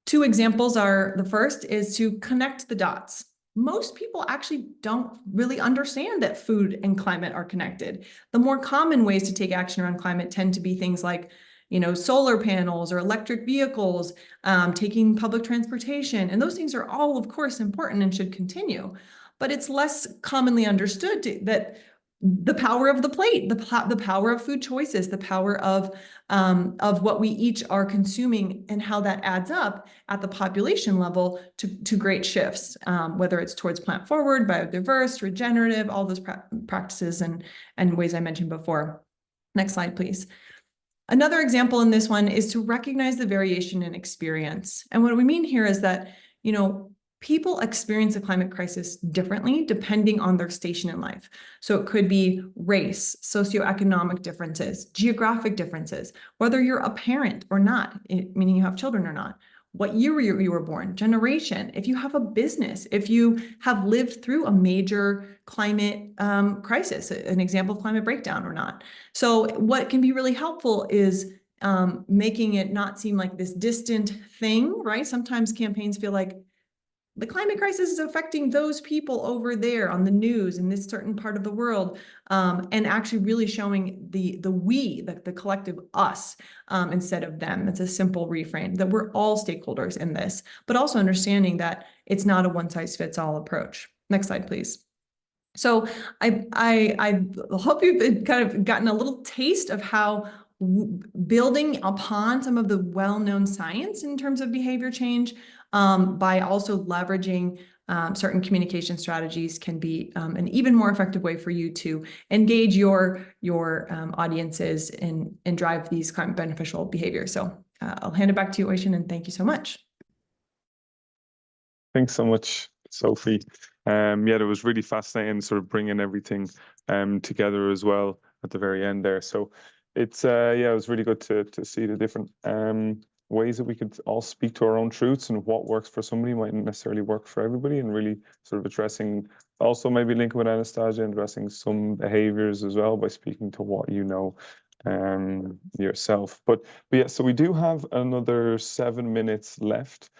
Two examples are, the first is to connect the dots. Most people actually don't really understand that food and climate are connected. The more common ways to take action around climate tend to be things like, solar panels or electric vehicles, taking public transportation. And those things are all, of course, important and should continue. But it's less commonly understood that the power of the plate, the power of food choices, the power of what we each are consuming and how that adds up at the population level to great shifts, whether it's towards plant forward, biodiverse, regenerative, all those practices and ways I mentioned before. Next slide, please. Another example in this one is to recognize the variation in experience. And what we mean here is that, people experience the climate crisis differently depending on their station in life. So it could be race, socioeconomic differences, geographic differences, whether you're a parent or not, meaning you have children or not, what year you were born, generation, if you have a business, if you have lived through a major climate crisis, an example of climate breakdown or not. So what can be really helpful is making it not seem like this distant thing, right? Sometimes campaigns feel like the climate crisis is affecting those people over there on the news in this certain part of the world, and actually really showing the collective us instead of them. It's a simple reframe that we're all stakeholders in this, but also understanding that it's not a one-size-fits-all approach. Next slide, please. So I hope you've kind of gotten a little taste of how building upon some of the well-known science in terms of behavior change by also leveraging certain communication strategies can be an even more effective way for you to engage your audiences and drive these climate beneficial behaviors. So I'll hand it back to you, Oisin, and thank you so much. Thanks so much, Sophie. Yeah, it was really fascinating, sort of bringing everything together as well at the very end there. So it's it was really good to see the different ways that we could all speak to our own truths, and what works for somebody mightn't necessarily work for everybody, and really sort of addressing, also maybe linking with Anastasia, and addressing some behaviors as well by speaking to what you know yourself. But yeah, so we do have another 7 minutes left.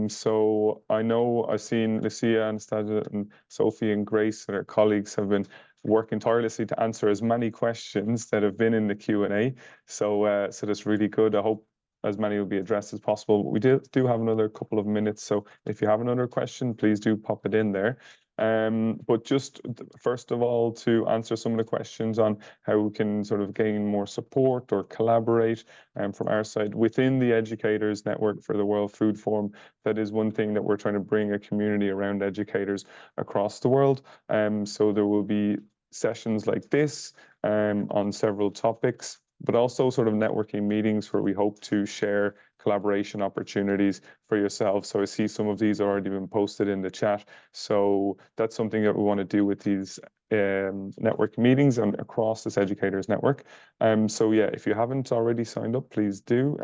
So I know I've seen Lucia, Anastasia, and Sophie and Grace and our colleagues have been working tirelessly to answer as many questions that have been in the Q&A. So so that's really good. I hope as many will be addressed as possible. But we do have another couple of minutes. So if you have another question, please do pop it in there. But just first of all, to answer some of the questions on how we can sort of gain more support or collaborate from our side within the Educators Network for the World Food Forum. That is one thing that we're trying to bring a community around educators across the world. So there will be sessions like this on several topics, but also sort of networking meetings where we hope to share collaboration opportunities for yourselves. So I see some of these already been posted in the chat. So that's something that we want to do with these network meetings and across this Educators Network. So yeah, if you haven't already signed up, please do.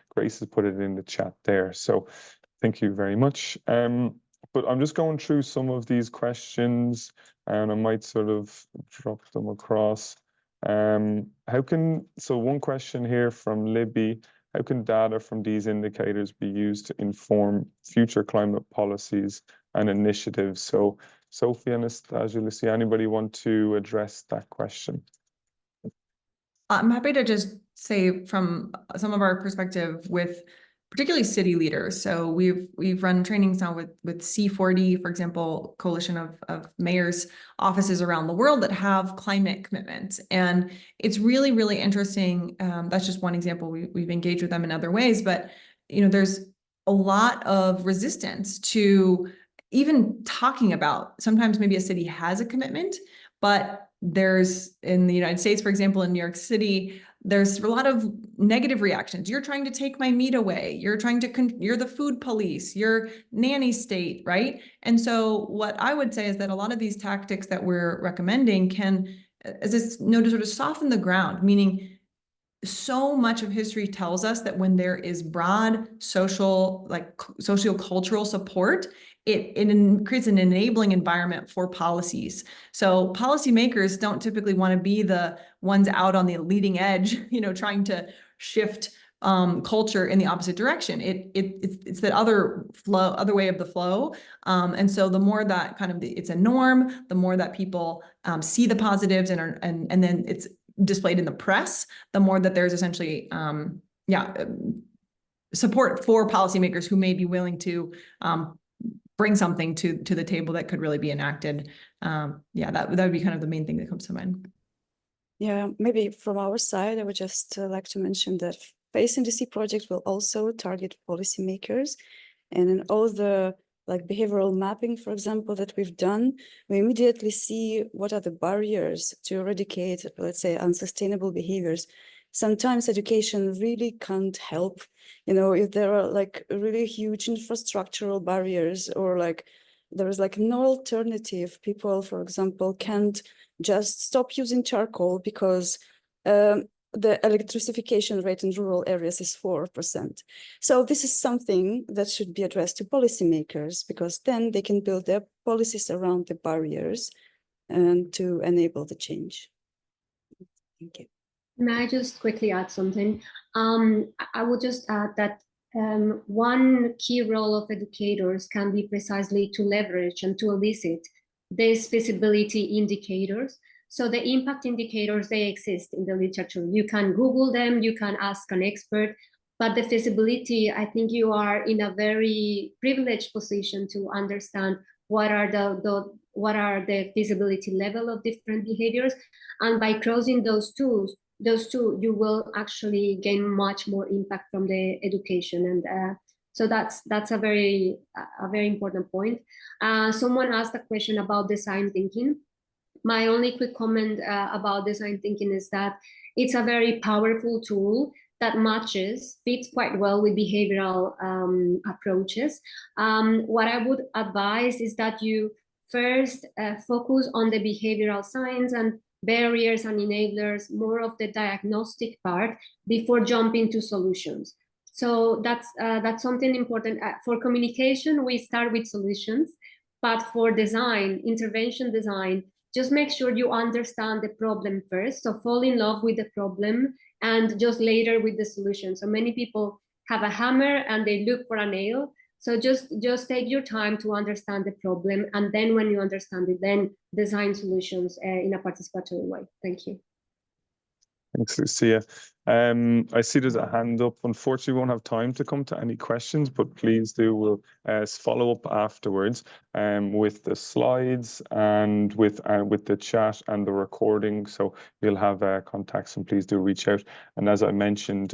Grace has put it in the chat there. So thank you very much. But I'm just going through some of these questions, and I might sort of drop them across. So one question here from Libby: how can data from these indicators be used to inform future climate policies and initiatives? So Sophie, Anastasia, Lucia, anybody want to address that question? I'm happy to just say from some of our perspective with particularly city leaders. So we've run trainings now with C40, for example, coalition of mayors offices around the world that have climate commitments. And it's really, really interesting. That's just one example. We've engaged with them in other ways, but there's a lot of resistance to even talking about. Sometimes maybe a city has a commitment, but there's, in the United States, for example, in New York City, there's a lot of negative reactions. You're trying to take my meat away. You're you're the food police, you're nanny state, right? And so what I would say is that a lot of these tactics that we're recommending can, as it's to sort of soften the ground, meaning so much of history tells us that when there is broad socio-cultural support, it creates an enabling environment for policies. So policymakers don't typically want to be the ones out on the leading edge, trying to shift culture in the opposite direction. It's that other way of the flow. And so the more that it's a norm, the more that people see the positives and then it's displayed in the press, the more that there's essentially support for policymakers who may be willing to bring something to the table that could really be enacted. That would be kind of the main thing that comes to mind. Yeah, maybe from our side, I would just like to mention that FACE and DC project will also target policymakers, and in all the behavioral mapping, for example, that we've done, we immediately see what are the barriers to eradicate, let's say, unsustainable behaviors. Sometimes education really can't help, if there are really huge infrastructural barriers, or there is no alternative. People, for example, can't just stop using charcoal because the electrification rate in rural areas is 4%. So this is something that should be addressed to policymakers, because then they can build their policies around the barriers and to enable the change. Thank you. May I just quickly add something? I would just add that one key role of educators can be precisely to leverage and to elicit these feasibility indicators. So the impact indicators, they exist in the literature. You can Google them, you can ask an expert, but the feasibility, I think you are in a very privileged position to understand what are the feasibility level of different behaviors. And by crossing those two, you will actually gain much more impact from the education. And so that's a very important point. Someone asked a question about design thinking. My only quick comment about design thinking is that it's a very powerful tool that fits quite well with behavioral approaches. What I would advise is that you first focus on the behavioral science and barriers and enablers, more of the diagnostic part, before jumping to solutions. So that's something important. For communication, we start with solutions, but for design, intervention design, just make sure you understand the problem first. So fall in love with the problem and just later with the solution. So many people have a hammer and they look for a nail. So just take your time to understand the problem. And then when you understand it, then design solutions in a participatory way. Thank you. Thanks, Lucia. I see there's a hand up. Unfortunately, we won't have time to come to any questions, but please do. We'll follow up afterwards with the slides and with the chat and the recording. So you'll have contacts, and please do reach out. And as I mentioned,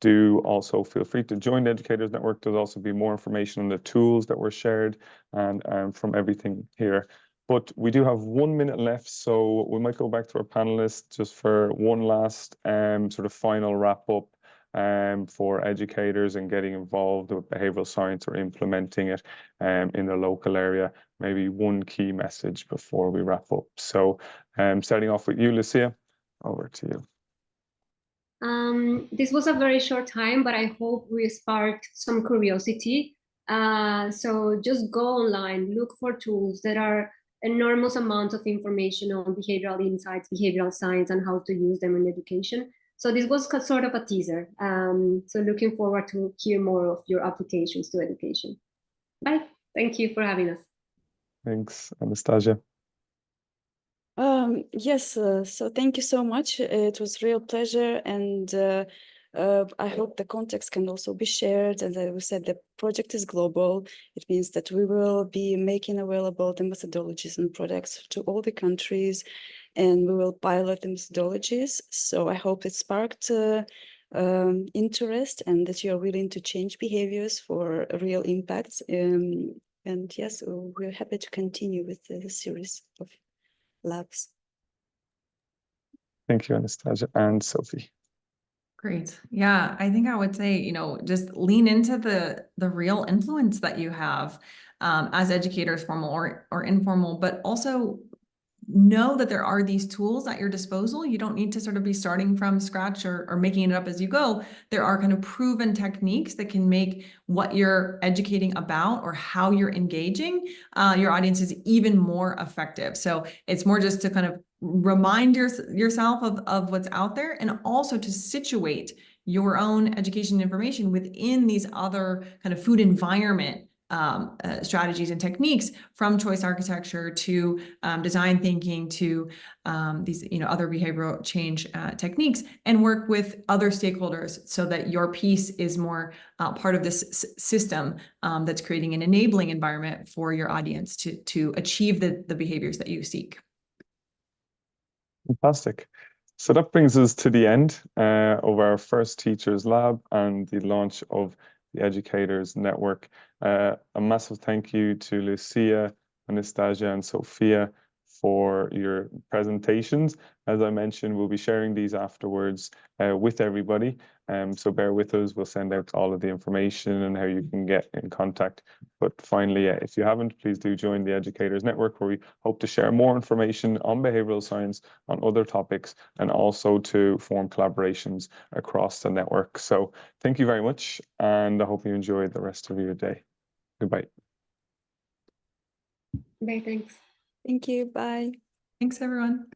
do also feel free to join the Educators Network. There'll also be more information on the tools that were shared and from everything here. But we do have 1 minute left, so we might go back to our panelists just for one last sort of final wrap up for educators and getting involved with behavioral science or implementing it in the local area. Maybe one key message before we wrap up. So starting off with you, Lucia, over to you. This was a very short time, but I hope we sparked some curiosity. So just go online, look for tools. There are enormous amounts of information on behavioral insights, behavioral science, and how to use them in education. So this was sort of a teaser. So looking forward to hear more of your applications to education. Bye. Thank you for having us. Thanks, Anastasia. Yes, so thank you so much. It was a real pleasure, and I hope the context can also be shared. And as we said, the project is global. It means that we will be making available the methodologies and products to all the countries, and we will pilot the methodologies. So I hope it sparked interest and that you are willing to change behaviors for real impacts. And yes, we're happy to continue with the series of labs. Thank you, Anastasia and Sophie. Great. Yeah, I think I would say, just lean into the real influence that you have as educators, formal or informal, but also know that there are these tools at your disposal. You don't need to sort of be starting from scratch or making it up as you go. There are kind of proven techniques that can make what you're educating about or how you're engaging your audiences even more effective. So it's more just to kind of remind yourself of what's out there, and also to situate your own education information within these other kind of food environment strategies and techniques, from choice architecture to design thinking to these other behavioral change techniques, and work with other stakeholders so that your piece is more part of this system that's creating an enabling environment for your audience to achieve the behaviors that you seek. Fantastic. So that brings us to the end of our first Teachers Lab and the launch of the Educators Network. A massive thank you to Lucia, Anastasia, and Sophia for your presentations. As I mentioned, we'll be sharing these afterwards with everybody. So bear with us. We'll send out all of the information and how you can get in contact. But finally, if you haven't, please do join the Educators Network, where we hope to share more information on behavioral science, on other topics, and also to form collaborations across the network. So thank you very much, and I hope you enjoy the rest of your day. Goodbye. Bye, thanks. Thank you. Bye. Thanks, everyone.